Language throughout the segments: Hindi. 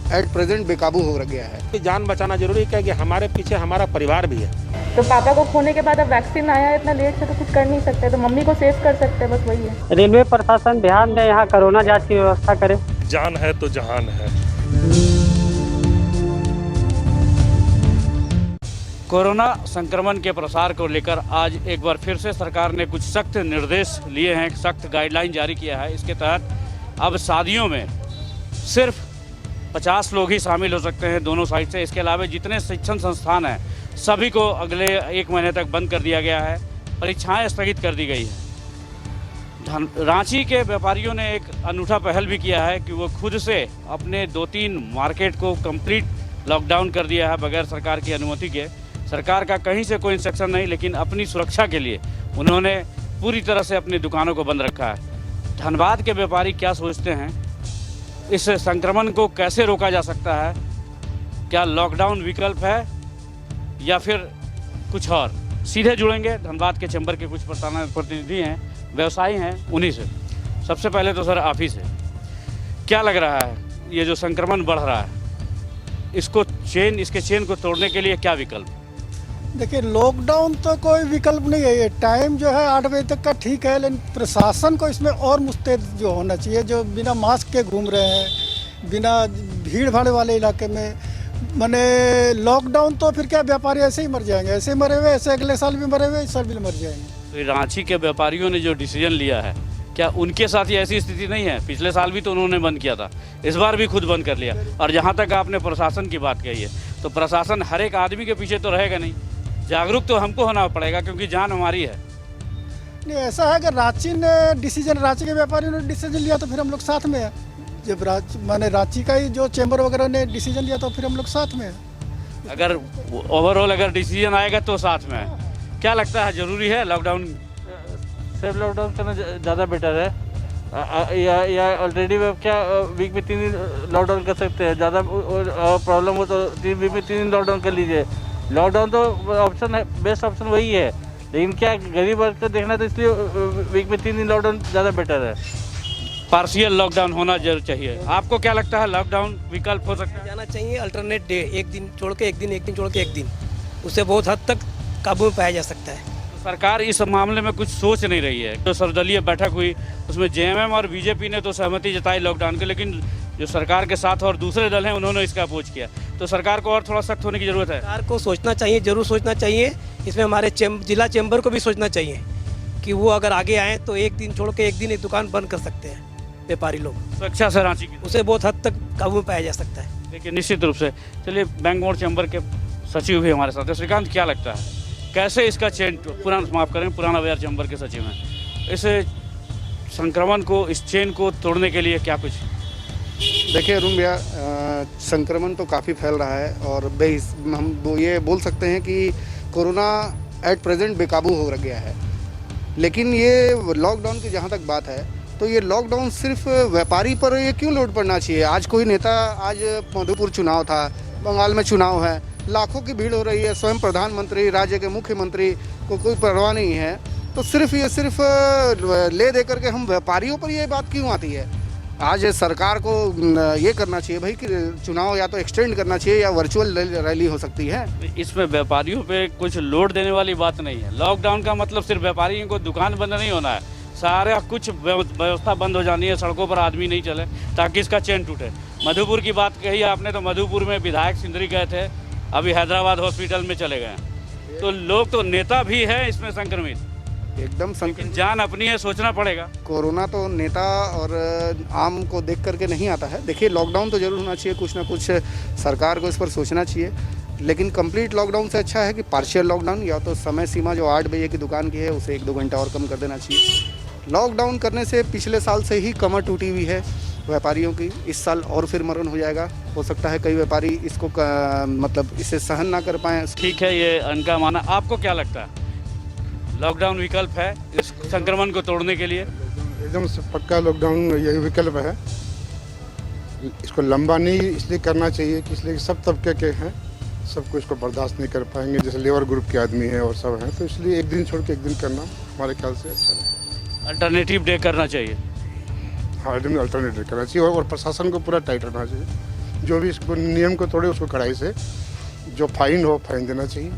एट प्रेजेंट बेकाबू हो गया है। जान बचाना जरूरी है कि हमारे पीछे हमारा परिवार भी है। तो पापा को खोने के बाद अब वैक्सीन आया है, इतना लेट से तो कुछ कर नहीं सकते, तो मम्मी को सेव कर सकते हैं, बस वही है। रेलवे प्रशासन ध्यान दे, यहाँ कोरोना जांच की व्यवस्था करे। जान है तो जहान है। कोरोना संक्रमण के प्रसार को लेकर आज एक बार फिर से सरकार ने कुछ सख्त निर्देश लिए हैं, सख्त गाइडलाइन जारी किया है। इसके तहत अब शादियों में सिर्फ 50 लोग ही शामिल हो सकते हैं दोनों साइड से। इसके अलावा जितने शिक्षण संस्थान हैं सभी को अगले 1 महीने तक बंद कर दिया गया है। परीक्षाएं स्थगित कर दी गई है। रांची के व्यापारियों ने एक अनूठा पहल भी किया है कि वो खुद से अपने 2-3 मार्केट को कंप्लीट लॉकडाउन कर दिया है बगैर सरकार की अनुमति के। सरकार का कहीं से कोई इंस्ट्रक्शन नहीं, लेकिन अपनी सुरक्षा के लिए उन्होंने पूरी तरह से अपनी दुकानों को बंद रखा है। धनबाद के व्यापारी क्या सोचते हैं, इस संक्रमण को कैसे रोका जा सकता है, क्या लॉकडाउन विकल्प है या फिर कुछ और? सीधे जुड़ेंगे धनबाद के चैम्बर के कुछ प्रतिनिधि हैं, व्यवसायी हैं, उन्हीं से। सबसे पहले तो सर आप ही से, क्या लग रहा है ये जो संक्रमण बढ़ रहा है, इसके चेन को तोड़ने के लिए क्या विकल्प? देखिए, लॉकडाउन तो कोई विकल्प नहीं है। ये टाइम जो है 8 बजे तक का ठीक है, लेकिन प्रशासन को इसमें और मुस्तैद जो होना चाहिए, जो बिना मास्क के घूम रहे हैं, बिना भीड़ भाड़ वाले इलाके में। माने लॉकडाउन तो फिर क्या, व्यापारी ऐसे ही मर जाएंगे, ऐसे ही मरे हुए, ऐसे अगले साल भी मरे हुए, इस साल भी मर जाएंगे। तो रांची के व्यापारियों ने जो डिसीजन लिया है, क्या उनके साथ ये ऐसी स्थिति नहीं है? पिछले साल भी तो उन्होंने बंद किया था, इस बार भी खुद बंद कर लिया। और जहाँ तक आपने प्रशासन की बात कही है, तो प्रशासन हर एक आदमी के पीछे तो रहेगा नहीं, जागरूक तो हमको होना पड़ेगा क्योंकि जान हमारी है। नहीं, ऐसा है कि रांची के व्यापारियों ने डिसीजन लिया तो फिर हम लोग साथ में है। जब रांची का ही जो चैम्बर वगैरह ने डिसीजन लिया तो फिर हम लोग साथ में है। अगर ओवरऑल अगर डिसीजन आएगा तो साथ में है। क्या लगता है, जरूरी है लॉकडाउन? सिर्फ लॉकडाउन करना ज़्यादा बेटर है, या ऑलरेडी क्या वीक में 3 दिन लॉकडाउन कर सकते हैं। ज़्यादा प्रॉब्लम हो तो वीक में 3 दिन लॉकडाउन कर लीजिए। लॉकडाउन तो ऑप्शन है, बेस्ट ऑप्शन वही है, लेकिन क्या गरीब वर्ग को देखना, तो इसलिए वीक में 3 दिन लॉकडाउन ज़्यादा बेटर है। पार्शियल लॉकडाउन होना जरूर चाहिए। आपको क्या लगता है, लॉकडाउन विकल्प हो सकता है? जाना चाहिए अल्टरनेट डे, एक दिन छोड़ के एक दिन छोड़ के एक दिन, उससे बहुत हद तक काबू में पाया जा सकता है। सरकार इस मामले में कुछ सोच नहीं रही है। तो सर्वदलीय बैठक हुई, उसमें जेएमएम और बीजेपी ने तो सहमति जताई लॉकडाउन के, लेकिन जो सरकार के साथ और दूसरे दल हैं उन्होंने इसका अपोज किया। तो सरकार को और थोड़ा सख्त होने की जरूरत है। सरकार को सोचना चाहिए, जरूर सोचना चाहिए। इसमें हमारे जिला चैम्बर को भी सोचना चाहिए कि वो अगर आगे आए तो एक दिन छोड़ के एक दिन एक दुकान बंद कर सकते हैं व्यापारी लोग, सुरक्षा से रांची की, उसे बहुत हद तक काबू में पाया जा सकता है। देखिए, निश्चित रूप से। चलिए, बैंक मोड़ चैम्बर के सचिव भी हमारे साथ हैं। श्रीकांत, क्या लगता है कैसे इसका चेन, पुराना बाजार चैम्बर के सचिव हैं, इस संक्रमण को, इस चेन को तोड़ने के लिए क्या कुछ? देखिए अरुण भैया, संक्रमण तो काफ़ी फैल रहा है और हम ये बोल सकते हैं कि कोरोना एट प्रेजेंट बेकाबू हो गया है। लेकिन ये लॉकडाउन की जहाँ तक बात है, तो ये लॉकडाउन सिर्फ व्यापारी पर ये क्यों लोड पड़ना चाहिए? आज कोई नेता, आज मधुपुर चुनाव था, बंगाल में चुनाव है, लाखों की भीड़ हो रही है, स्वयं प्रधानमंत्री, राज्य के मुख्यमंत्री को कोई परवाह नहीं है, तो सिर्फ ले दे करके हम व्यापारियों पर ये बात क्यों आती है? आज सरकार को ये करना चाहिए भाई कि चुनाव या तो एक्सटेंड करना चाहिए या वर्चुअल रैली हो सकती है। इसमें व्यापारियों पे कुछ लोड देने वाली बात नहीं है। लॉकडाउन का मतलब सिर्फ व्यापारियों को दुकान बंद नहीं होना है, सारा कुछ व्यवस्था बंद हो जानी है, सड़कों पर आदमी नहीं चले ताकि इसका चेन टूटे। मधुपुर की बात कही आपने, तो मधुपुर में विधायक सिंदरी गए थे, अभी हैदराबाद हॉस्पिटल में चले गए। तो लोग, तो नेता भी है इसमें संक्रमित, एकदम जान अपनी है, सोचना पड़ेगा। कोरोना तो नेता और आम को देख करके नहीं आता है। देखिए, लॉकडाउन तो जरूर होना चाहिए, कुछ ना कुछ सरकार को इस पर सोचना चाहिए, लेकिन कंप्लीट लॉकडाउन से अच्छा है कि पार्शियल लॉकडाउन, या तो समय सीमा जो 8 बजे की दुकान की है उसे 1-2 घंटा और कम कर देना चाहिए। लॉकडाउन करने से पिछले साल से ही कमर टूटी हुई है व्यापारियों की, इस साल और फिर मरण हो जाएगा। हो सकता है कई व्यापारी इसको मतलब इसे सहन ना कर पाएँ। ठीक है, ये उनका माना। आपको क्या लगता है, लॉकडाउन विकल्प है इस संक्रमण को तोड़ने के लिए? एकदम पक्का लॉकडाउन यही विकल्प है। इसको लंबा नहीं इसलिए करना चाहिए कि इसलिए सब तबके के हैं, सबको इसको बर्दाश्त नहीं कर पाएंगे, जैसे लेबर ग्रुप के आदमी हैं और सब हैं, तो इसलिए एक दिन छोड़ के एक दिन करना हमारे ख्याल से अच्छा है। अल्टरनेटिव डे करना चाहिए। हाँ, अल्टरनेटिव करना चाहिए और प्रशासन को पूरा टाइट रहना चाहिए। जो भी इसको नियम को तोड़े उसको कड़ाई से जो फाइन हो फाइन देना चाहिए,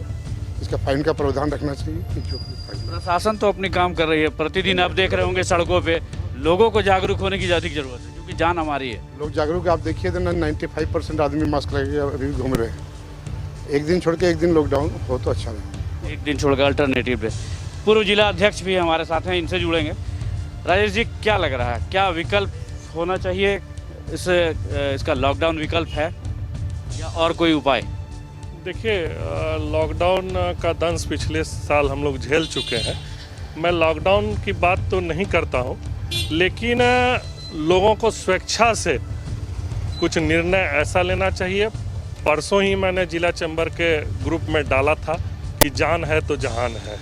इसका फाइन का प्रावधान रखना चाहिए कि जो फाइन। प्रशासन तो अपनी काम कर रही है, प्रतिदिन आप देख रहे होंगे सड़कों पे लोगों को जागरूक होने की ज़्यादा जरूरत है क्योंकि जान हमारी है। लोग जागरूक, आप देखिए तो 95% आदमी मास्क लगा के अभी घूम रहे हैं। एक दिन छोड़ के एक दिन लॉकडाउन हो तो अच्छा नहीं। एक दिन छोड़कर अल्टरनेटिव पे। पूर्व जिला अध्यक्ष भी हमारे साथ हैं, इनसे जुड़ेंगे। राजेश जी, क्या लग रहा है, क्या विकल्प होना चाहिए? इसका लॉकडाउन विकल्प है या और कोई उपाय? देखिए, लॉकडाउन का दंश पिछले साल हम लोग झेल चुके हैं। मैं लॉकडाउन की बात तो नहीं करता हूँ, लेकिन लोगों को स्वेच्छा से कुछ निर्णय ऐसा लेना चाहिए। परसों ही मैंने जिला चैम्बर के ग्रुप में डाला था कि जान है तो जहान है।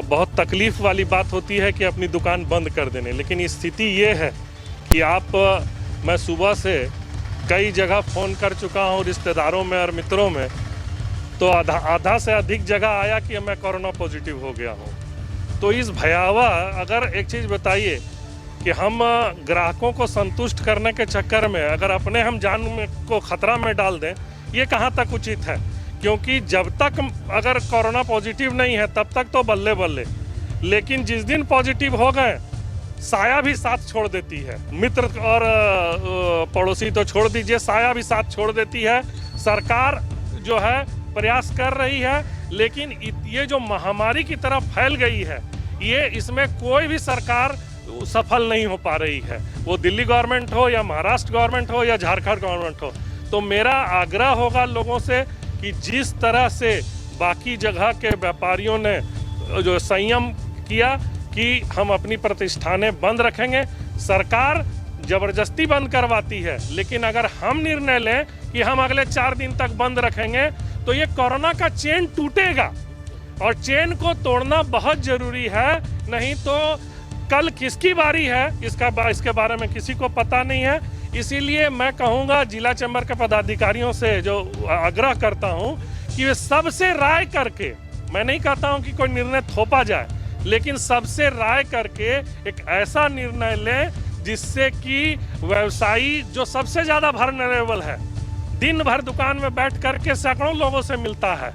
बहुत तकलीफ़ वाली बात होती है कि अपनी दुकान बंद कर देने, लेकिन स्थिति ये है कि मैं सुबह से कई जगह फ़ोन कर चुका हूँ रिश्तेदारों में और मित्रों में, तो आधा से अधिक जगह आया कि मैं कोरोना पॉजिटिव हो गया हूँ। तो इस भयावह, अगर एक चीज़ बताइए कि हम ग्राहकों को संतुष्ट करने के चक्कर में अगर अपने हम जान को खतरा में डाल दें, ये कहाँ तक उचित है? क्योंकि जब तक अगर कोरोना पॉजिटिव नहीं है तब तक तो बल्ले बल्ले, लेकिन जिस दिन पॉजिटिव हो गए साया भी साथ छोड़ देती है। मित्र और पड़ोसी तो छोड़ दीजिए, साया भी साथ छोड़ देती है। सरकार जो है प्रयास कर रही है, लेकिन ये जो महामारी की तरफ फैल गई है, ये इसमें कोई भी सरकार सफल नहीं हो पा रही है। वो दिल्ली गवर्नमेंट हो या महाराष्ट्र गवर्नमेंट हो या झारखंड गवर्नमेंट हो। तो मेरा आग्रह होगा लोगों से कि जिस तरह से बाकी जगह के व्यापारियों ने जो संयम किया कि हम अपनी प्रतिष्ठानें बंद रखेंगे, सरकार जबरदस्ती बंद करवाती है, लेकिन अगर हम निर्णय लें कि हम अगले 4 दिन तक बंद रखेंगे तो ये कोरोना का चेन टूटेगा और चेन को तोड़ना बहुत जरूरी है। नहीं तो कल किसकी बारी है इसके बारे में किसी को पता नहीं है। इसीलिए मैं कहूँगा जिला चैम्बर के पदाधिकारियों से जो आग्रह करता हूँ कि वे सबसे राय करके, मैं नहीं कहता हूँ कि कोई निर्णय थोपा जाए, लेकिन सबसे राय करके एक ऐसा निर्णय लें जिससे कि व्यवसायी जो सबसे ज़्यादा वल्नरेबल है, दिन भर दुकान में बैठ करके सैकड़ों लोगों से मिलता है,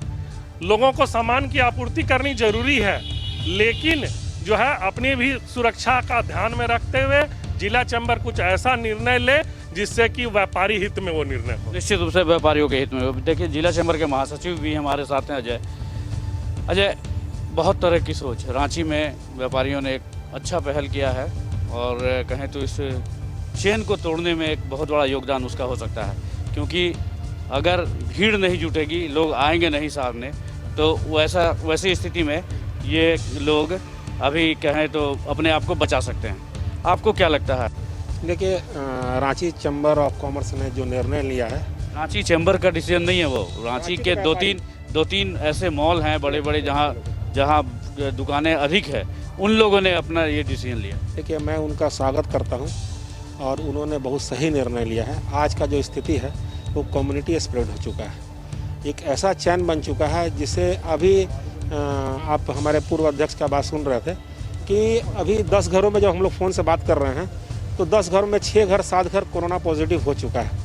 लोगों को सामान की आपूर्ति करनी जरूरी है, लेकिन जो है अपनी भी सुरक्षा का ध्यान में रखते हुए जिला चैम्बर कुछ ऐसा निर्णय ले जिससे कि व्यापारी हित में वो निर्णय हो। निश्चित रूप से व्यापारियों के हित में। देखिए, जिला चैम्बर के महासचिव भी हमारे साथ हैं, अजय। बहुत तरह की सोच, रांची में व्यापारियों ने एक अच्छा पहल किया है और कहें तो इस चेन को तोड़ने में एक बहुत बड़ा योगदान उसका हो सकता है, क्योंकि अगर भीड़ नहीं जुटेगी, लोग आएंगे नहीं सामने, तो वैसी स्थिति में ये लोग अभी कहें तो अपने आप को बचा सकते हैं। आपको क्या लगता है? देखिए, रांची चैम्बर ऑफ कॉमर्स ने जो निर्णय लिया है, रांची चैम्बर का डिसीजन नहीं है वो, रांची के दो तीन ऐसे मॉल हैं बड़े बड़े जहाँ दुकानें अधिक है, उन लोगों ने अपना ये डिसीजन लिया। देखिए, मैं उनका स्वागत करता हूँ और उन्होंने बहुत सही निर्णय लिया है। आज का जो स्थिति है वो कम्युनिटी स्प्रेड हो चुका है, एक ऐसा चैन बन चुका है जिसे अभी आप हमारे पूर्व अध्यक्ष का बात सुन रहे थे कि अभी 10 घरों में जब हम लोग फ़ोन से बात कर रहे हैं तो 10 घरों में 6 घर 7 घर कोरोना पॉजिटिव हो चुका है।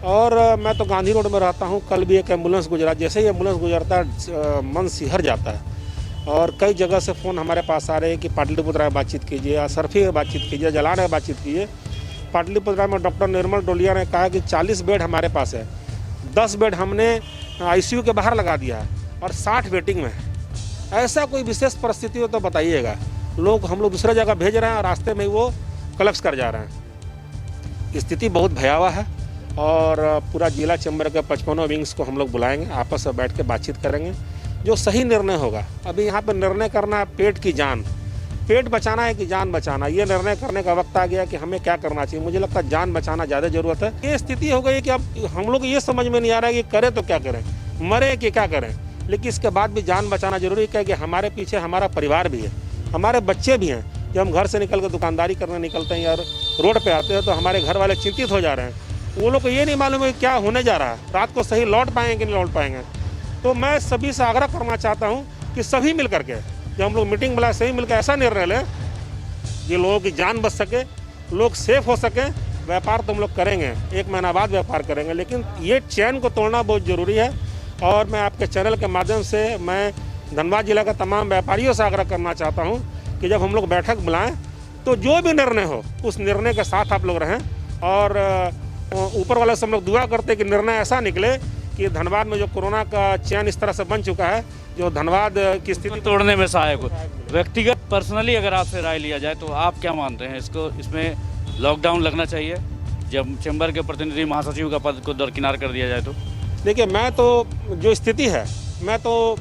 और मैं तो गांधी रोड में रहता हूं, कल भी एक एम्बुलेंस गुजरा, जैसे ही एम्बुलेंस गुजरता है मन सिहर जाता है। और कई जगह से फ़ोन हमारे पास आ रहे हैं कि पाटलिपुत्रा में बातचीत कीजिए, असरफी में बातचीत कीजिए, जलान में बातचीत कीजिए। पाटलिपुत्रा में डॉक्टर निर्मल डोलिया ने कहा कि 40 बेड हमारे पास है, 10 बेड हमने ICU के बाहर लगा दिया है और 60 वेटिंग में है। ऐसा कोई विशेष परिस्थिति हो तो बताइएगा। हम लोग दूसरे जगह भेज रहे हैं और रास्ते में वो कलेक्ट कर जा रहे हैं। स्थिति बहुत भयावह है और पूरा जिला चैम्बर के 55 विंग्स को हम लोग बुलाएंगे, आपस में बैठ के बातचीत करेंगे, जो सही निर्णय होगा। अभी यहाँ पर निर्णय करना है पेट की जान, पेट बचाना है कि जान बचाना, ये निर्णय करने का वक्त आ गया कि हमें क्या करना चाहिए। मुझे लगता है जान बचाना ज़्यादा ज़रूरत है। ये स्थिति हो गई कि अब हम लोग ये समझ में नहीं आ रहा है कि करें तो क्या करें, मरे कि क्या करें, लेकिन इसके बाद भी जान बचाना जरूरी है कि हमारे पीछे हमारा परिवार भी है, हमारे बच्चे भी हैं। जब हम घर से निकल कर दुकानदारी करने निकलते हैं या रोड पे आते हैं तो हमारे घर वाले चिंतित हो जा रहे हैं। वो लोग को ये नहीं मालूम है क्या होने जा रहा है, रात को सही लौट पाएंगे कि नहीं लौट पाएंगे। तो मैं सभी से आग्रह करना चाहता हूँ कि सभी मिल करके, जब हम लोग मीटिंग बुलाए, सभी मिलकर ऐसा निर्णय लें कि लोगों की जान बच सके, लोग सेफ हो सकें, व्यापार तो हम लोग करेंगे, 1 महीना बाद व्यापार करेंगे, लेकिन ये चैन को तोड़ना बहुत ज़रूरी है। और मैं आपके चैनल के माध्यम से मैं धनबाद जिला का तमाम व्यापारियों से आग्रह करना चाहता हूँ कि जब हम लोग बैठक बुलाएं तो जो भी निर्णय हो उस निर्णय के साथ आप लोग रहें। और ऊपर वाले से हम लोग दुआ करते कि निर्णय ऐसा निकले कि धनबाद में जो कोरोना का चैन इस तरह से बन चुका है, जो धनबाद की स्थिति तोड़ने में सहायक हो। व्यक्तिगत पर्सनली अगर आपसे राय लिया जाए तो आप क्या मानते हैं, इसमें लॉकडाउन लगना चाहिए जब चैम्बर के प्रतिनिधि महासचिव का पद को दरकिनार कर दिया जाए तो? देखिए, मैं तो जो स्थिति है, मैं तो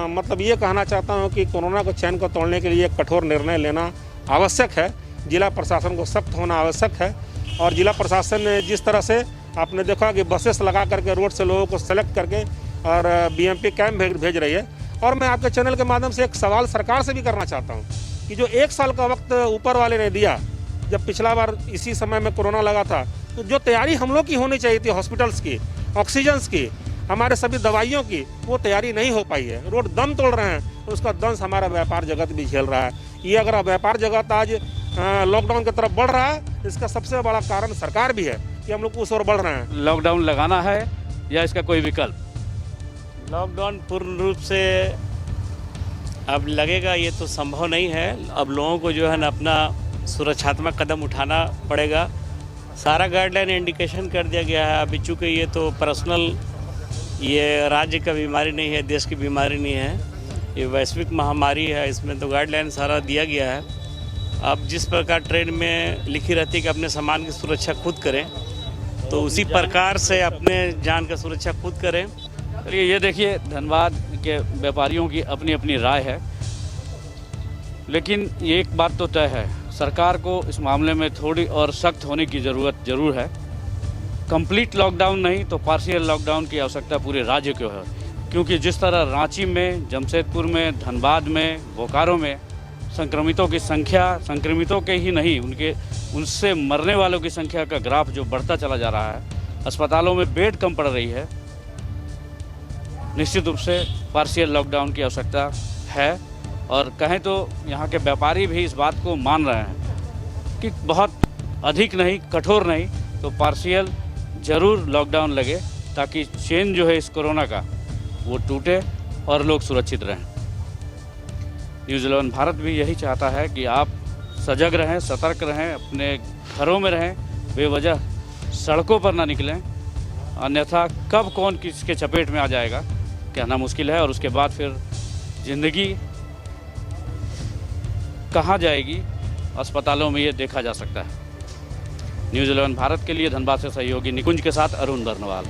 मतलब ये कहना चाहता हूँ कि कोरोना को चैन को तोड़ने के लिए कठोर निर्णय लेना आवश्यक है। जिला प्रशासन को सख्त होना आवश्यक है। और जिला प्रशासन ने जिस तरह से आपने देखा कि बसेस लगा करके रोड से लोगों को सेलेक्ट करके और बीएमपी कैंप भेज रही है। और मैं आपके चैनल के माध्यम से एक सवाल सरकार से भी करना चाहता हूँ कि जो 1 साल का वक्त ऊपर वाले ने दिया, जब पिछला बार इसी समय में कोरोना लगा था, तो जो तैयारी हम लोग की होनी चाहिए थी, हॉस्पिटल्स की, ऑक्सीजन्स की, हमारे सभी दवाइयों की, वो तैयारी नहीं हो पाई है। रोड दम तोड़ रहे हैं, तो उसका दंश हमारा व्यापार जगत भी झेल रहा है। ये अगर व्यापार जगत आज लॉकडाउन की तरफ बढ़ रहा है, इसका सबसे बड़ा कारण सरकार भी है कि हम लोग उस ओर बढ़ रहे हैं। लॉकडाउन लगाना है या इसका कोई विकल्प? लॉकडाउन पूर्ण रूप से अब लगेगा ये तो संभव नहीं है। अब लोगों को जो है ना अपना सुरक्षात्मक कदम उठाना पड़ेगा। सारा गाइडलाइन इंडिकेशन कर दिया गया है। अभी चूँकि ये तो पर्सनल, ये राज्य का बीमारी नहीं है, देश की बीमारी नहीं है, ये वैश्विक महामारी है। इसमें तो गाइडलाइन सारा दिया गया है। अब जिस प्रकार ट्रेन में लिखी रहती है कि अपने सामान की सुरक्षा खुद करें, तो उसी प्रकार से अपने जान का सुरक्षा खुद करें। चलिए, ये देखिए, धनबाद के व्यापारियों की अपनी अपनी राय है, लेकिन ये एक बात तो तय है, सरकार को इस मामले में थोड़ी और सख्त होने की ज़रूरत जरूर है। कंप्लीट लॉकडाउन नहीं तो पार्शियल लॉकडाउन की आवश्यकता पूरे राज्य को है, क्योंकि जिस तरह रांची में, जमशेदपुर में, धनबाद में, बोकारो में संक्रमितों की संख्या, संक्रमितों के ही नहीं उनसे मरने वालों की संख्या का ग्राफ जो बढ़ता चला जा रहा है, अस्पतालों में बेड कम पड़ रही है, निश्चित रूप से पार्शियल लॉकडाउन की आवश्यकता है। और कहें तो यहाँ के व्यापारी भी इस बात को मान रहे हैं कि बहुत अधिक नहीं, कठोर नहीं, तो पार्शियल ज़रूर लॉकडाउन लगे, ताकि चेन जो है इस कोरोना का वो टूटे और लोग सुरक्षित रहें। न्यूज़ 11 भारत भी यही चाहता है कि आप सजग रहें, सतर्क रहें, अपने घरों में रहें, बेवजह सड़कों पर ना निकलें, अन्यथा कब कौन किसके चपेट में आ जाएगा कहना मुश्किल है। और उसके बाद फिर ज़िंदगी कहाँ जाएगी, अस्पतालों में ये देखा जा सकता है। न्यूज़ 11 भारत के लिए धनबाद से सहयोगी निकुंज के साथ अरुण बर्नवाल।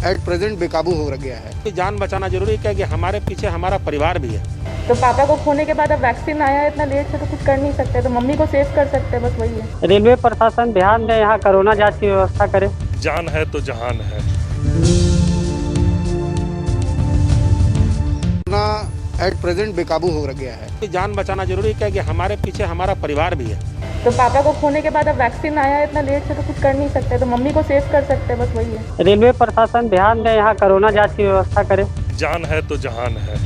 एट प्रेजेंट बेकाबू हो गया है। जान बचाना जरूरी है कि हमारे पीछे हमारा परिवार भी है। तो पापा को खोने के बाद अब वैक्सीन आया है इतना लेट से, तो कुछ कर नहीं सकते, तो मम्मी को सेव कर सकते हैं, बस वही है। रेलवे प्रशासन ध्यान दे, यहाँ कोरोना जांच की व्यवस्था करे। जान है तो जहान है। एट प्रेजेंट बेकाबू हो गया है। जान बचाना जरूरी है कि हमारे पीछे हमारा परिवार भी है। तो पापा को खोने के बाद अब वैक्सीन आया है इतना लेट से, तो कुछ कर नहीं सकते, तो मम्मी को सेव कर सकते हैं, बस वही है। रेलवे प्रशासन ध्यान दे, यहाँ कोरोना जांच की व्यवस्था करे। जान है तो जहान है।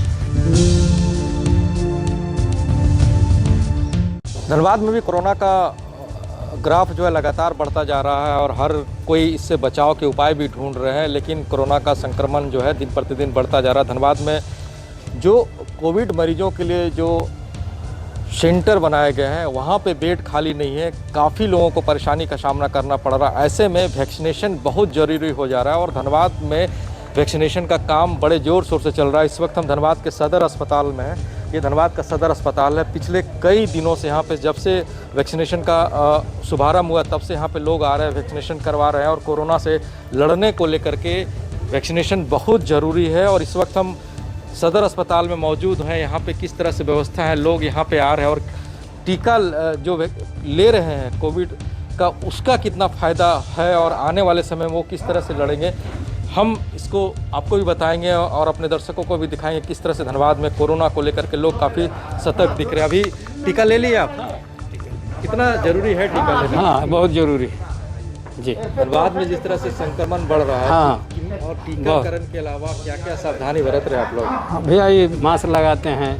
धनबाद में भी कोरोना का ग्राफ जो है लगातार बढ़ता जा रहा है और हर कोई इससे बचाव के उपाय भी ढूंढ रहे हैं, लेकिन कोरोना का संक्रमण जो है दिन प्रतिदिन बढ़ता जा रहा है। धनबाद में जो कोविड मरीजों के लिए जो सेंटर बनाए गए हैं, वहाँ पे बेड खाली नहीं है, काफ़ी लोगों को परेशानी का सामना करना पड़ रहा है। ऐसे में वैक्सीनेशन बहुत ज़रूरी हो जा रहा है और धनबाद में वैक्सीनेशन का काम बड़े ज़ोर शोर से चल रहा है। इस वक्त हम धनबाद के सदर अस्पताल में हैं। ये धनबाद का सदर अस्पताल है। पिछले कई दिनों से यहाँ पे, जब से वैक्सीनेशन का शुभारंभ हुआ, तब से यहाँ पे लोग आ रहे हैं, वैक्सीनेशन करवा रहे हैं और कोरोना से लड़ने को लेकर के वैक्सीनेशन बहुत ज़रूरी है। और इस वक्त हम सदर अस्पताल में मौजूद हैं। यहाँ पे किस तरह से व्यवस्था है, लोग यहाँ पे आ रहे हैं और टीका जो ले रहे हैं कोविड का, उसका कितना फ़ायदा है और आने वाले समय में वो किस तरह से लड़ेंगे, हम इसको आपको भी बताएंगे और अपने दर्शकों को भी दिखाएंगे किस तरह से धनबाद में कोरोना को लेकर के लोग काफ़ी सतर्क दिख रहे हैं। अभी टीका ले लिया आप? कितना ज़रूरी है टीका लेना? हाँ, बहुत ज़रूरी जी। धनबाद में जिस तरह से संक्रमण बढ़ रहा है, हाँ, और टीकाकरण के अलावा क्या क्या सावधानी बरत रहे आप लोग? भैया ये मास्क लगाते हैं,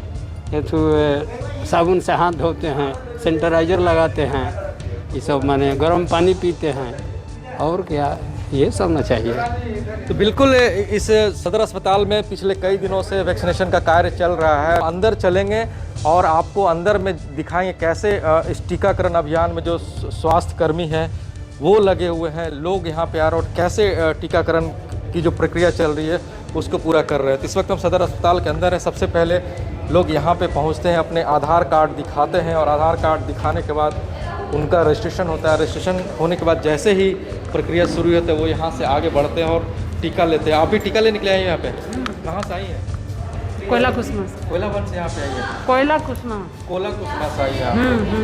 साबुन से हाथ धोते हैं, सैनिटाइजर लगाते हैं ये सब माने गर्म पानी पीते हैं और क्या, ये सब ना चाहिए। तो बिल्कुल इस सदर अस्पताल में पिछले कई दिनों से वैक्सीनेशन का कार्य चल रहा है। अंदर चलेंगे और आपको अंदर में दिखाएंगे कैसे इस टीकाकरण अभियान में जो स्वास्थ्य कर्मी हैं वो लगे हुए हैं, लोग यहाँ पे आ रहे हैं और कैसे टीकाकरण की जो प्रक्रिया चल रही है उसको पूरा कर रहे हैं। तो इस वक्त हम सदर अस्पताल के अंदर हैं। सबसे पहले लोग यहाँ पे पहुँचते हैं, अपने आधार कार्ड दिखाते हैं और आधार कार्ड दिखाने के बाद उनका रजिस्ट्रेशन होता है। रजिस्ट्रेशन होने के बाद जैसे ही प्रक्रिया शुरू होती है वो यहाँ से आगे बढ़ते हैं और टीका लेते हैं। आप भी टीका लेने के लिए आए हैं यहाँ पे? कहाँ से आई हैं? कोयला कुसमा से। कोयला वन से यहाँ पे आई है? कोयला कुसमा। कोयला कुसमा से आई है।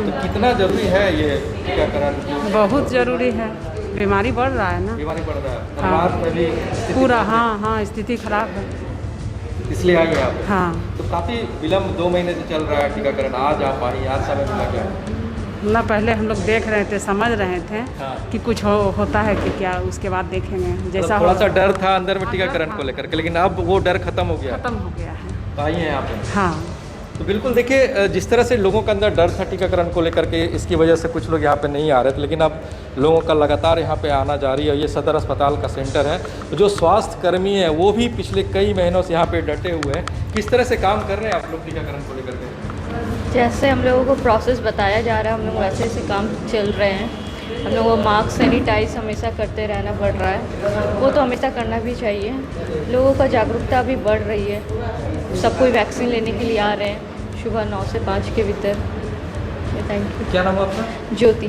तो कितना जरूरी है ये टीकाकरण? बहुत जरूरी है, बीमारी बढ़ रहा है ना। बीमारी बढ़ रहा है, हाँ। धनबाद में भी पूरा हाँ स्थिति खराब है, इसलिए आई है आप? हाँ। तो काफ़ी विलम्ब 2 महीने से चल रहा है टीकाकरण, आज आप आई, आज समय मिला क्या? ना पहले हम लोग देख रहे थे, समझ रहे थे कि कुछ होता है कि क्या, उसके बाद देखेंगे जैसा। थोड़ा सा डर था अंदर में टीकाकरण को लेकर के, लेकिन अब वो डर खत्म हो गया। खत्म हो गया है। तो आई हैं यहाँ पे? हाँ। तो बिल्कुल देखिए, जिस तरह से लोगों के अंदर डर था टीकाकरण को लेकर के, इसकी वजह से कुछ लोग यहाँ पे नहीं आ रहे थे, लेकिन अब लोगों का लगातार यहाँ पे आना जारी है। ये सदर अस्पताल का सेंटर है। तो जो स्वास्थ्य कर्मी है वो भी पिछले कई महीनों से यहाँ पे डटे हुए हैं। किस तरह से काम कर रहे हैं आप लोग टीकाकरण को लेकर के? जैसे हम लोगों को प्रोसेस बताया जा रहा है, हम लोग वैसे ऐसे काम चल रहे हैं। हम लोगों को मास्क सैनिटाइज हमेशा करते रहना पड़ रहा है, वो तो हमेशा करना भी चाहिए। लोगों का जागरूकता भी बढ़ रही है, सब कोई वैक्सीन लेने के लिए आ रहे हैं सुबह 9 से 5 के भीतर। Thank you. क्या नाम है आपका? ज्योति।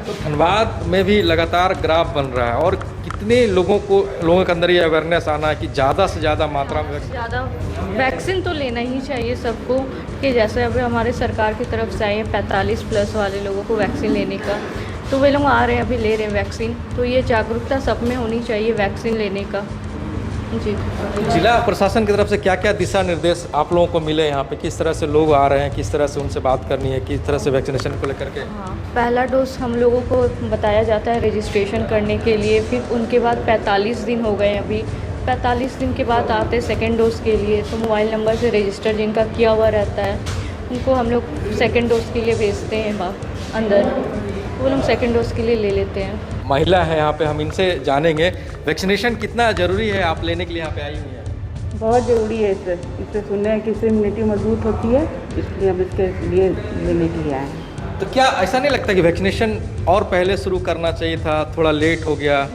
तो धनबाद में भी लगातार ग्राफ बन रहा है और कितने लोगों के अंदर ये अवेयरनेस आना है कि ज़्यादा से ज़्यादा मात्रा में ज़्यादा वैक्सीन तो लेना ही चाहिए सबको, कि जैसे अभी हमारे सरकार की तरफ से आई है 45+ वाले लोगों को वैक्सीन लेने का, तो वे लोग आ रहे हैं, अभी ले रहे हैं वैक्सीन। तो ये जागरूकता सब में होनी चाहिए वैक्सीन लेने का। जी। जिला प्रशासन की तरफ से क्या क्या दिशा निर्देश आप लोगों को मिले यहाँ पे? किस तरह से लोग आ रहे हैं, किस तरह से उनसे बात करनी है, किस तरह से वैक्सीनेशन को लेकर के? हाँ, पहला डोज हम लोगों को बताया जाता है रजिस्ट्रेशन करने के लिए, फिर उनके बाद 45 दिन हो गए अभी, 45 दिन के बाद आते हैं सेकेंड डोज के लिए। तो मोबाइल नंबर से रजिस्टर जिनका किया हुआ रहता है उनको हम लोग सेकेंड डोज के लिए भेजते हैं अंदर, वो लोग सेकेंड डोज के लिए ले लेते हैं। महिला है यहाँ पे, हम इनसे जानेंगे वैक्सीनेशन कितना ज़रूरी है आप लेने के लिए यहाँ पे आई हुई है? बहुत ज़रूरी है सर, इससे सुनने हैं कि इससे इम्यूनिटी मजबूत होती है, इसलिए हम इसके लिए लेने के लिए आए हैं। तो क्या ऐसा नहीं लगता कि वैक्सीनेशन और पहले शुरू करना चाहिए था, थोड़ा लेट हो गया?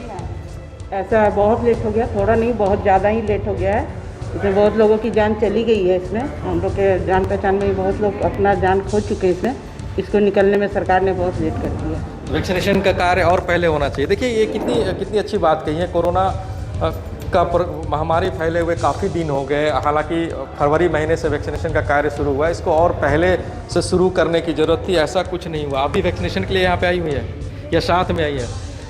ऐसा बहुत लेट हो गया, थोड़ा नहीं बहुत ज़्यादा ही लेट हो गया है। इसमें बहुत लोगों की जान चली गई है, इसमें हम लोग के जान पहचान में बहुत लोग अपना जान खो चुके हैं इसमें, इसको निकलने में सरकार ने बहुत लेट कर दिया। वैक्सीनेशन का कार्य और पहले होना चाहिए। देखिए ये कितनी अच्छी बात कही है। कोरोना का महामारी फैले हुए काफ़ी दिन हो गए, हालांकि फरवरी महीने से वैक्सीनेशन का कार्य शुरू हुआ है, इसको और पहले से शुरू करने की ज़रूरत थी, ऐसा कुछ नहीं हुआ। आप भी वैक्सीनेशन के लिए यहाँ पे आई हुई है या साथ में आई है?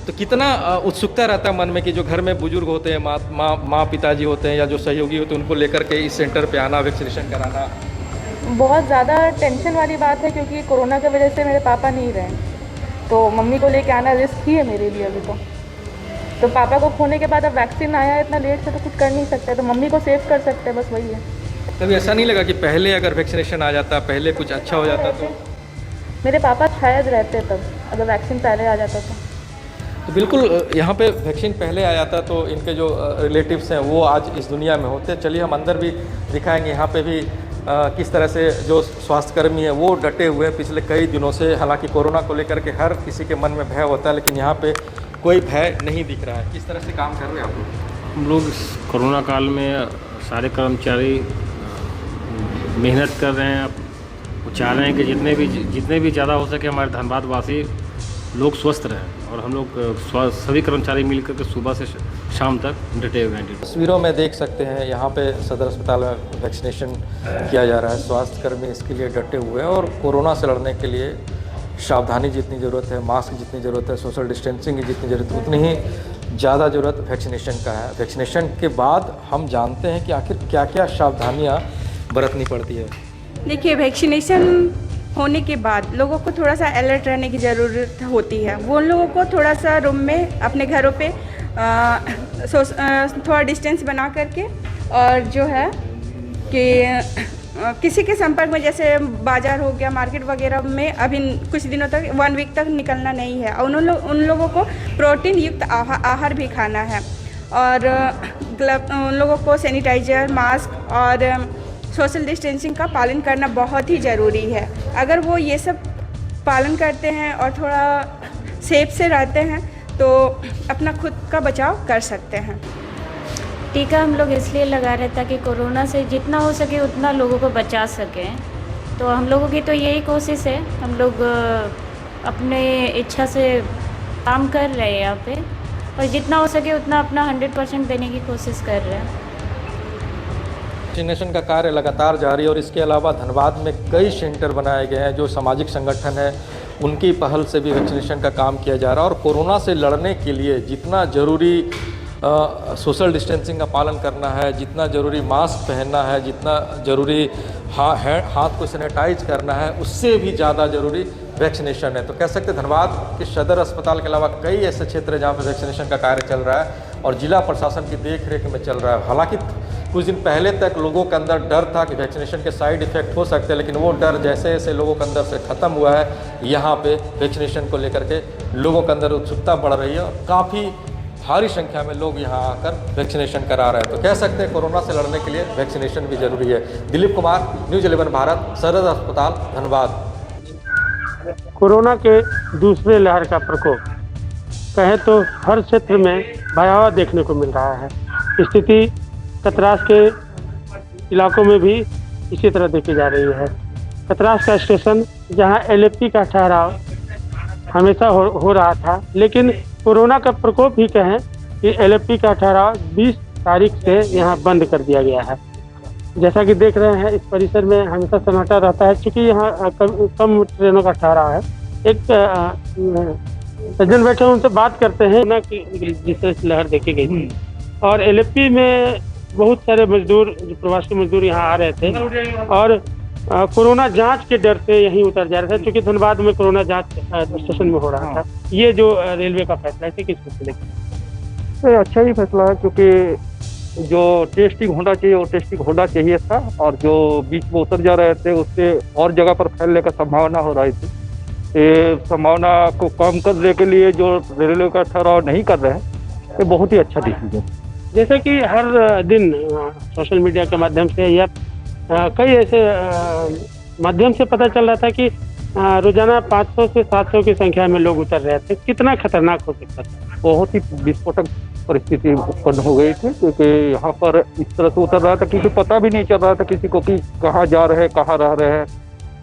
तो कितना उत्सुकता रहता है मन में कि जो घर में बुजुर्ग होते हैं, माँ पिताजी होते हैं या जो सहयोगी होते हैं, उनको लेकर के इस सेंटर पे आना, वैक्सीनेशन कराना? बहुत ज़्यादा टेंशन वाली बात है, क्योंकि कोरोना की वजह से मेरे पापा नहीं रहे, तो मम्मी को लेके आना रिस्क ही है मेरे लिए अभी तो पापा को खोने के बाद अब वैक्सीन आया है इतना लेट से, तो कुछ कर नहीं सकते, तो मम्मी को सेव कर सकते हैं, बस वही है। कभी ऐसा नहीं लगा कि पहले अगर वैक्सीनेशन आ जाता, पहले कुछ अच्छा हो जाता? तो मेरे पापा शायद रहते तब, अगर वैक्सीन पहले आ जाता तो बिल्कुल यहाँ पे वैक्सीन पहले आ जाता तो इनके जो रिलेटिव्स हैं वो आज इस दुनिया में होते। चलिए हम अंदर भी दिखाएंगे, यहाँ पे भी किस तरह से जो स्वास्थ्यकर्मी है वो डटे हुए हैं पिछले कई दिनों से। हालांकि कोरोना को लेकर के हर किसी के मन में भय होता है, लेकिन यहाँ पे कोई भय नहीं दिख रहा है। किस तरह से काम कर रहे हैं आप लोग? हम लोग कोरोना काल में सारे कर्मचारी मेहनत कर रहे हैं, वो चाह रहे हैं कि जितने भी ज़्यादा हो सके हमारे धनबाद वासी लोग स्वस्थ रहें, और हम लोग सभी कर्मचारी मिलकर के सुबह से शाम तक डटे हुए हैं। तस्वीरों में देख सकते हैं यहाँ पे सदर अस्पताल में वैक्सीनेशन किया जा रहा है। स्वास्थ्यकर्मी इसके लिए डटे हुए हैं और कोरोना से लड़ने के लिए सावधानी जितनी ज़रूरत है, मास्क जितनी ज़रूरत है, सोशल डिस्टेंसिंग की जितनी ज़रूरत है, उतनी ही ज़्यादा ज़रूरत वैक्सीनेशन का है। वैक्सीनेशन के बाद हम जानते हैं कि आखिर क्या क्या सावधानियाँ बरतनी पड़ती है। देखिए, वैक्सीनेशन होने के बाद लोगों को थोड़ा सा अलर्ट रहने की ज़रूरत होती है। वो लोगों को थोड़ा सा रूम में अपने घरों पे थोड़ा डिस्टेंस बना करके, और जो है कि किसी के संपर्क में, जैसे बाज़ार हो गया, मार्केट वगैरह में अभी कुछ दिनों तक 1 वीक तक निकलना नहीं है। और उन लोगों को प्रोटीन युक्त आहार भी खाना है और उन लोगों को सैनिटाइजर, मास्क और सोशल डिस्टेंसिंग का पालन करना बहुत ही ज़रूरी है। अगर वो ये सब पालन करते हैं और थोड़ा सेफ से रहते हैं तो अपना खुद का बचाव कर सकते हैं। टीका हम लोग इसलिए लगा रहे ताकि कोरोना से जितना हो सके उतना लोगों को बचा सकें। तो हम लोगों की तो यही कोशिश है, हम लोग अपने इच्छा से काम कर रहे हैं यहाँ पे और जितना हो सके उतना अपना 100% देने की कोशिश कर रहे हैं। वैक्सीनेशन का कार्य लगातार जारी है और इसके अलावा धनबाद में कई सेंटर बनाए गए हैं जो सामाजिक संगठन है उनकी पहल से भी वैक्सीनेशन का काम किया जा रहा है और कोरोना से लड़ने के लिए जितना ज़रूरी सोशल डिस्टेंसिंग का पालन करना है, जितना ज़रूरी मास्क पहनना है, जितना ज़रूरी हाथ को सैनिटाइज करना है, उससे भी ज़्यादा ज़रूरी वैक्सीनेशन है। तो कह सकते हैं धनबाद के सदर अस्पताल के अलावा कई ऐसे क्षेत्र हैं जहाँ पर वैक्सीनेशन का कार्य चल रहा है और जिला प्रशासन की देखरेख में चल रहा है। हालांकि कुछ दिन पहले तक लोगों के अंदर डर था कि वैक्सीनेशन के साइड इफ़ेक्ट हो सकते हैं, लेकिन वो डर जैसे जैसे लोगों के अंदर से ख़त्म हुआ है, यहाँ पे वैक्सीनेशन को लेकर के लोगों के अंदर उत्सुकता बढ़ रही है और काफ़ी भारी संख्या में लोग यहाँ आकर वैक्सीनेशन करा रहे हैं। तो कह सकते हैं कोरोना से लड़ने के लिए वैक्सीनेशन भी जरूरी है। दिलीप कुमार, न्यूज़ 11 भारत, सदर अस्पताल, धनबाद। कोरोना के दूसरे लहर का प्रकोप कहें तो हर क्षेत्र में भयावह देखने को मिल रहा है। स्थिति कतरास के इलाकों में भी इसी तरह देखी जा रही है। कतरास का स्टेशन जहां LFP का ठहराव हमेशा हो रहा था, लेकिन कोरोना का प्रकोप ही कहें कि LFP का ठहराव 20 तारीख से यहाँ बंद कर दिया गया है। जैसा कि देख रहे हैं इस परिसर में हमेशा सन्नाटा रहता है, चूँकि यहाँ कम ट्रेनों का ठहराव है। एक सज्जन बैठे उनसे बात करते हैं ना कि जिस लहर देखी गई थी और LFP में बहुत सारे मजदूर, जो प्रवासी मजदूर यहाँ आ रहे थे और कोरोना जांच के डर से यहीं उतर जा रहे थे, क्योंकि धनबाद में कोरोना जांच स्टेशन में हो रहा था। ये जो रेलवे का फैसला है किस पर लेकर? अच्छा ही फैसला है, क्योंकि जो टेस्टिंग होना चाहिए वो टेस्टिंग होना चाहिए था और जो बीच में उतर जा रहे थे उससे और जगह पर फैलने का संभावना हो रही थी। ये संभावना को कम करने के लिए जो रेलवे का ठहराव नहीं कर रहे हैं, ये बहुत ही अच्छा डिसीजन। जैसे कि हर दिन सोशल मीडिया के माध्यम से या कई ऐसे माध्यम से पता चल रहा था कि रोजाना 500 से 700 की संख्या में लोग उतर रहे थे। कितना खतरनाक हो सकता था? बहुत ही विस्फोटक परिस्थिति उत्पन्न हो गई थी, क्योंकि यहाँ पर इस तरह से उतर रहा था किसी पता भी नहीं चल रहा था किसी को कि कहाँ जा रहे हैं, कहाँ रह रहे हैं,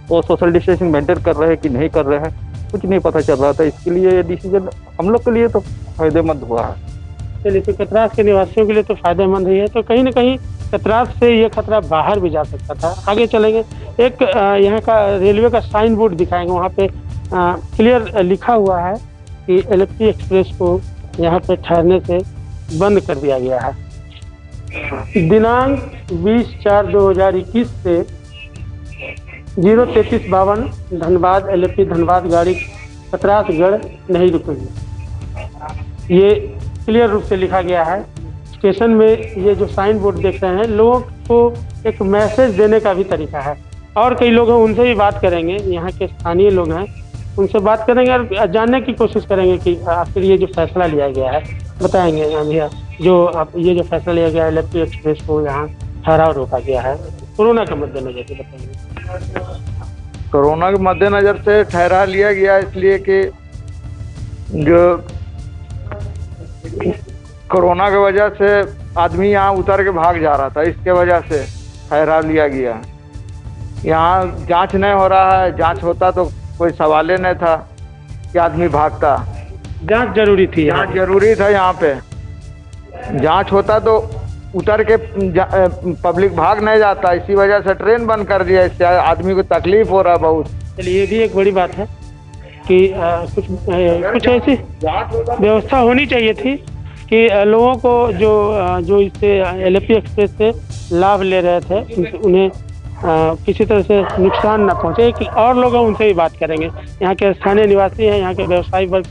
वो सोशल डिस्टेंसिंग मेंटेन कर रहे हैं कि नहीं कर रहे हैं, कुछ नहीं पता चल रहा था। इसके लिए डिसीजन हम लोग के लिए तो फायदेमंद हुआ है। चलिए, तो कतरास के निवासियों के लिए तो फायदेमंद ही है। तो कहीं ना कहीं कतरास से ये खतरा बाहर भी जा सकता था। आगे चलेंगे, एक यहाँ का रेलवे का साइन बोर्ड दिखाएंगे, वहाँ पे क्लियर लिखा हुआ है कि LFP एक्सप्रेस को यहाँ पे ठहरने से बंद कर दिया गया है। दिनांक 20/4/2021 से 03352 धनबाद LFP धनबाद गाड़ी कतरासगढ़ नहीं रुकेगी। ये क्लियर रूप से लिखा गया है। स्टेशन में ये जो साइन बोर्ड देख रहे हैं, लोगों को एक मैसेज देने का भी तरीका है। और कई लोग हैं, उनसे भी बात करेंगे, यहाँ के स्थानीय लोग हैं, उनसे बात करेंगे और जानने की कोशिश करेंगे कि आखिर ये जो फैसला लिया गया है, बताएंगे भैया जो आप ये जो फैसला लिया गया है LFP एक्सप्रेस को यहाँ ठहराव रोका गया है, कोरोना के मद्देनजर से बताएंगे। कोरोना के मद्देनजर से ठहरा लिया गया इसलिए कि जो कोरोना की वजह से आदमी यहाँ उतर के भाग जा रहा था, इसके वजह से ठहरा लिया गया। यहाँ जांच नहीं हो रहा है, जांच होता तो कोई सवाल ही नहीं था कि आदमी भागता। जांच जरूरी थी, जांच जरूरी था। यहाँ पे जांच होता तो उतर के पब्लिक भाग नहीं जाता, इसी वजह से ट्रेन बंद कर दिया। इससे आदमी को तकलीफ हो रहा बहुत। चलिए, ये भी एक बड़ी बात है कि कुछ ऐसी व्यवस्था होनी चाहिए थी कि लोगों को जो इससे LFP एक्सप्रेस से लाभ ले रहे थे उन्हें किसी तरह से नुकसान न पहुंचे। कि और लोग उनसे ही बात करेंगे, यहाँ के स्थानीय निवासी हैं, यहाँ के व्यवसायी वर्ग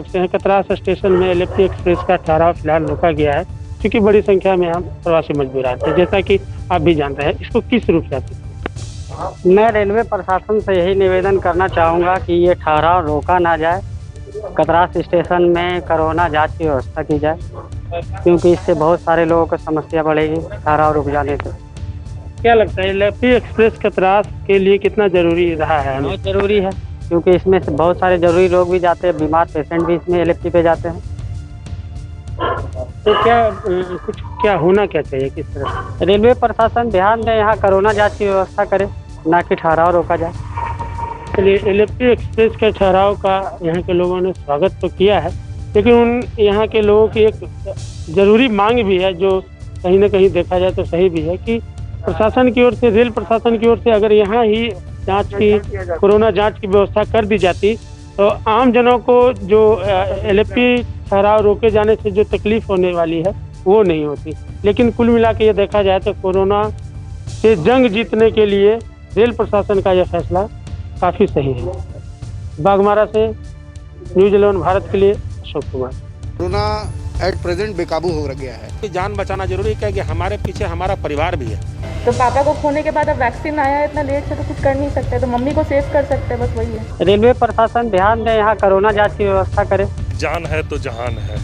से हैं। कतरास स्टेशन में LFP एक्सप्रेस का ठहराव फिलहाल रोका गया है, क्योंकि बड़ी संख्या में यहाँ प्रवासी मजदूर आते हैं। जैसा कि आप भी जानते हैं, इसको किस रूप से आप देखते हैं? मैं रेलवे प्रशासन से यही निवेदन करना चाहूँगा कि ये ठहराव रोका ना जाए। कतरास स्टेशन में कोरोना जांच की व्यवस्था की जाए, क्योंकि इससे बहुत सारे लोगों को समस्या बढ़ेगी ठहराव रुक जाने से। क्या लगता है एलएफटी एक्सप्रेस कतरास के लिए कितना जरूरी रहा है? बहुत ज़रूरी है, क्योंकि इसमें से बहुत सारे जरूरी लोग भी जाते हैं, बीमार पेशेंट भी इसमें एलएफटी पे जाते हैं। तो क्या होना क्या चाहिए, किस तरह? रेलवे प्रशासन ध्यान दें, यहाँ कोरोना जांच की व्यवस्था करे, ना कि ठहराव रोका जाए। चलिए, एलएफटी एक्सप्रेस के ठहराव का यहाँ के लोगों ने स्वागत तो किया है, लेकिन यहाँ के लोगों की एक ज़रूरी मांग भी है, जो कहीं ना कहीं देखा जाए तो सही भी है, कि प्रशासन की ओर से, रेल प्रशासन की ओर से अगर यहाँ ही कोरोना जांच की व्यवस्था कर दी जाती तो आम जनों को जो एलएफटी ठहराव रोके जाने से जो तकलीफ होने वाली है वो नहीं होती। लेकिन कुल मिला के ये देखा जाए तो कोरोना से जंग जीतने के लिए रेल प्रशासन का यह फैसला काफ़ी सही है। बागमारा से न्यूज़ 11 भारत के लिए Ashok Kumar. Corona at present बेकाबू हो गया है। जान बचाना जरूरी है कि हमारे पीछे हमारा परिवार भी है। तो पापा को खोने के बाद अब वैक्सीन आया है इतना लेट से, तो कुछ कर नहीं सकते, तो मम्मी को सेव कर सकते हैं, बस वही है। रेलवे प्रशासन ध्यान दें, यहाँ कोरोना जांच की व्यवस्था करे। जान है तो जहान है।